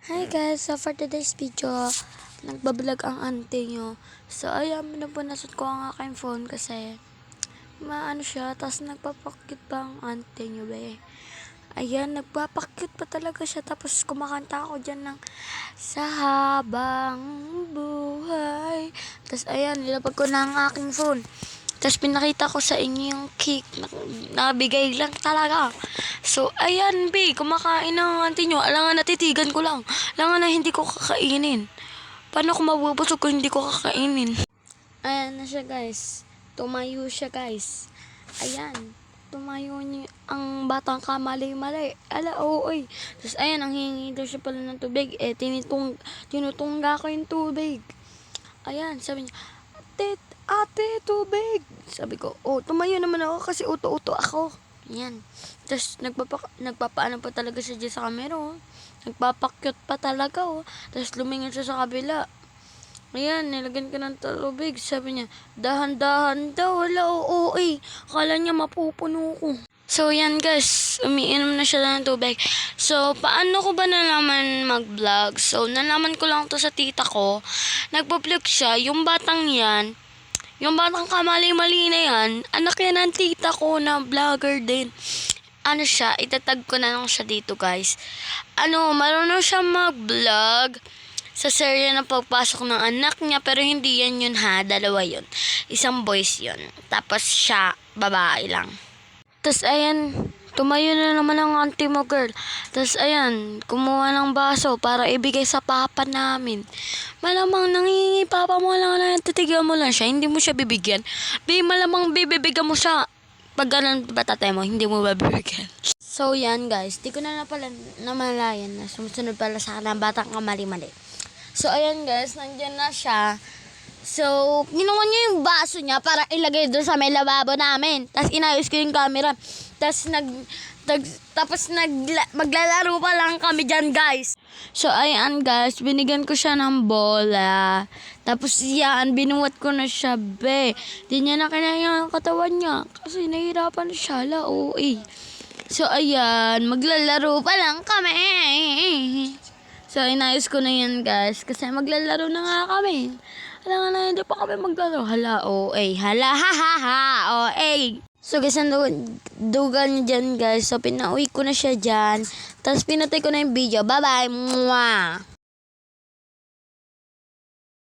Hi guys, so for today's video, nagbablog ang auntie nyo. So ayan, pinapunasot ko ang aking phone kasi maano siya, tapos nagpapakyut pa ang auntie nyo be. Ayan, nagpapakyut pa talaga siya, tapos kumakanta ako dyan ng sa habang buhay. Tapos ayan, nilapag ko na ang aking phone. Tapos pinakita ko sa inyo yung cake na nabigay lang talaga. So, ayan, B. Kumakain ng auntie nyo. Alangan natitigan ko lang. Alangan na hindi ko kakainin. Paano ko mabubusog kung hindi ko kakainin? Ayan na siya, guys. Tumayo siya, guys. Ayan. Tumayo niya ang batang kamali-mali. Ala, oo, oy. Tapos, ayan, ang hingi daw siya pala ng tubig. Tinutungga ko yung tubig. Ayan, sabi niya, ate, tubig. Sabi ko, tumayo naman ako kasi uto-uto ako. Yan. Tapos, nagpapaano pa talaga siya dyan sa camera, oh. Nagpapakyut pa talaga, oh. Tapos, lumingin siya sa kabila. Ayan, nilagyan ka ng tubig. Sabi niya, dahan-dahan daw. Wala, oo, Akala niya mapupuno ko. So, yan guys. Umiinom na siya ng tubig. So, paano ko ba nalaman mag-vlog? So, nalaman ko lang to sa tita ko. Nagpa-vlog siya. Yung batang kamali-mali na yan, anak yan ng tita ko na vlogger din. Ano siya, itatag ko na lang siya dito guys. Marunong siya mag-vlog sa serye na pagpasok ng anak niya, pero hindi yan yun ha, dalawa yun. Isang boys yun. Tapos siya, babae lang. Tapos ayan, tumayo na naman ang auntie mo girl. Tapos ayan, kumuha ng baso para ibigay sa papa namin. Malamang nangingi papa mo lang na titigan mo lang siya, hindi mo siya bibigyan. Malamang bibigyan mo siya. Pag ganun ba tatay mo, hindi mo bibigyan. So yan guys, di ko na pala namalayan na sumusunod pala sa akin ng batang kamali-mali. So ayan guys, nandyan na siya. So, kinuha niya yung baso niya para ilagay doon sa may lababo namin. Tapos inayos ko yung camera. Tapos maglalaro pa lang kami dyan guys. So, ayan guys, binigyan ko siya ng bola. Tapos yan, binuwat ko na siya, be. Di niya na kinaya ang katawan niya. Kasi nahihirapan siya, So, ayan, maglalaro pa lang kami. So, inayos ko na yan guys. Kasi maglalaro na nga kami. Alam na, hindi pa kami maglaro. Hala, Hala, So, guys, ang dugan niya dyan, guys. So, pinauwi ko na siya dyan. Tapos, pinatay ko na yung video. Bye-bye! Mwah!